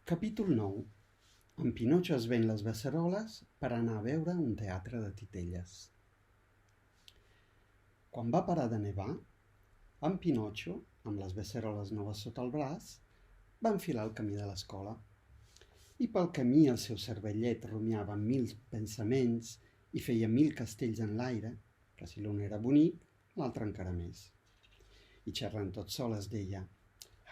Capítol 9. En Pinotxo es ven les beceroles per anar a veure un teatre de titelles. Quan va parar de nevar, en Pinotxo, amb les beceroles noves sota el braç, va enfilar el camí de l'escola. I pel camí el seu cervellet rumiava 1000 pensaments i feia 1000 castells en l'aire, que si l'un era bonic, l'altre encara més. I xerrant tot sol es deia: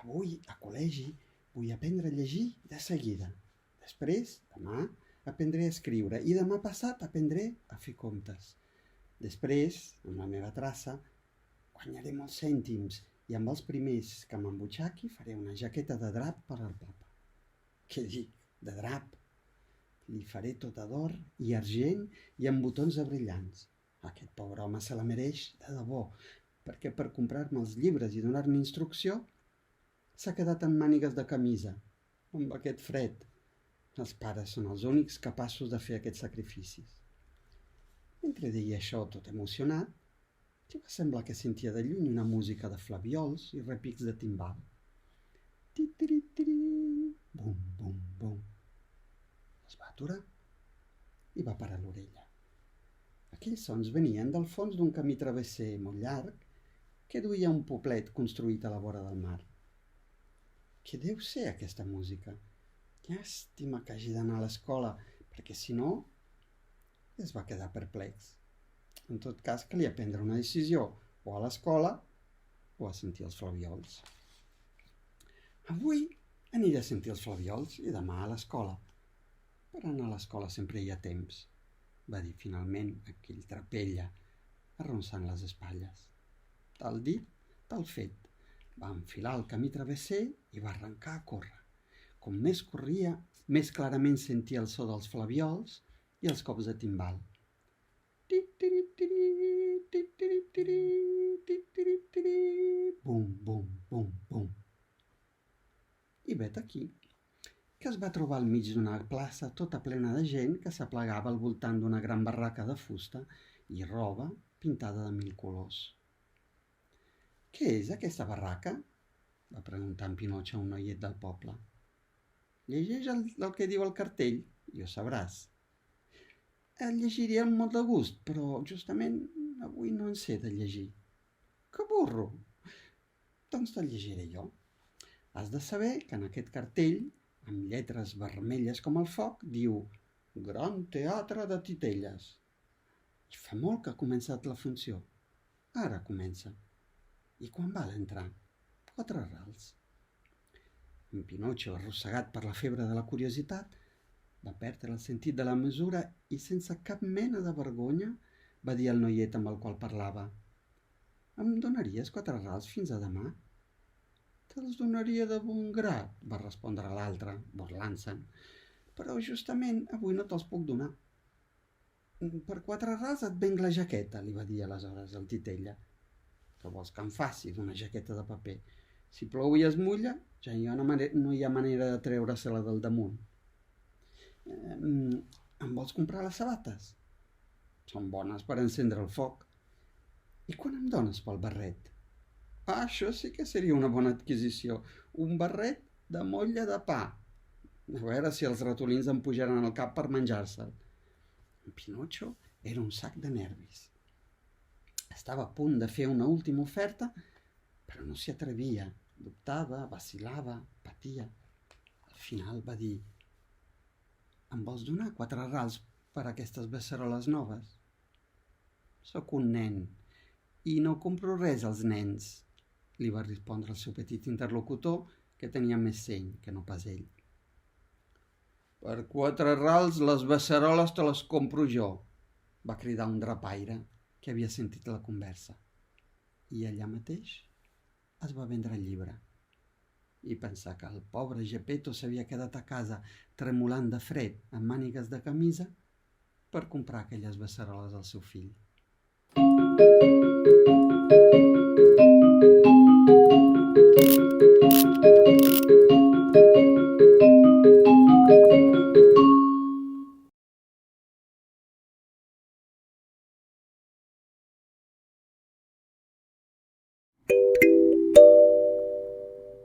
«Avui, a col·legi, vull aprendre a llegir de seguida. Després, demà, aprendré a escriure i demà passat aprendré a fer comptes. Després, amb la meva traça, guanyaré molts cèntims i amb els primers que m'embutxaqui faré una jaqueta de drap per al papa». Què dic? De drap? Li faré tota d'or i argent i amb botons de brillants. Aquest pobre home se la mereix de debò, perquè per comprar-me els llibres i donar-me instrucció s'ha quedat en mànigues de camisa, amb aquest fred. Els pares són els únics capaços de fer aquests sacrificis. Mentre deia això tot emocionat, li va semblar que sentia de lluny una música de flaviols i repics de timbal. Ti-tiri-tiri, bum, bum, bum. Es va aturar i va parar l'orella. Aquells sons venien del fons d'un camí travesser molt llarg que duia un poblet construït a la vora del mar. Què deu ser aquesta música? Llàstima que hagi d'anar a l'escola, perquè si no, es va quedar perplex. En tot cas, calia prendre una decisió, o a l'escola o a sentir els flaviols. Avui aniré a sentir els flaviols i demà a l'escola. Per anar a l'escola sempre hi ha temps, va dir finalment aquell trapella, arronsant les espatlles. Tal dit, tal fet. Va enfilar el camí travesser i va arrencar a córrer. Com més corria, més clarament sentia el so dels flaviols i els cops de timbal. Bum, bum, bum, bum. I vet aquí, que es va trobar al mig d'una plaça tota plena de gent que s'aplegava al voltant d'una gran barraca de fusta i roba pintada de 1000 colors. «Què és aquesta barraca?», va preguntar en Pinotxo a un noiet del poble. «Llegeix el que diu el cartell i ho sabràs». «El llegiré amb molt de gust, però justament avui no en sé de llegir». «Que burro!» «Doncs te'l llegiré jo. Has de saber que en aquest cartell, amb lletres vermelles com el foc, diu «Gran Teatre de Titelles». I fa molt que ha començat la funció. Ara comença. I quan val entrar? 4 rals. En Pinotxo, arrossegat per la febre de la curiositat, va perdre el sentit de la mesura i sense cap mena de vergonya va dir al noiet amb el qual parlava: «Em donaries 4 rals fins a demà?» «Te'ls donaria de bon grat», va respondre l'altre, burlant-se'n, «però justament avui no te'ls puc donar». «Per 4 rals et venc la jaqueta», li va dir aleshores el titella. «Que vols que em faci d'una jaqueta de paper? Si plou i es mulla, ja no hi ha manera de treure-se-la del damunt». «Em vols comprar les sabates? Són bones per encendre el foc». «I quan em dones pel barret?» «Això sí que seria una bona adquisició, un barret de motlle de pa. A veure si els ratolins em pujaran al cap per menjar-se'l». En Pinotxo era un sac de nervis. Estava a punt de fer una última oferta, però no s'hi atrevia. Dubtava, vacil·lava, patia. Al final va dir: «Em vols donar 4 rals per aquestes beceroles noves?» «Soc un nen i no compro res als nens», li va respondre el seu petit interlocutor, que tenia més seny que no pas ell. «Per 4 rals les beceroles te les compro jo», va cridar un drapaire que havia sentit la conversa. I allà mateix es va vendre el llibre. I pensar que el pobre Gepetto s'havia quedat a casa tremolant de fred amb mànigues de camisa per comprar aquelles beceroles al seu fill.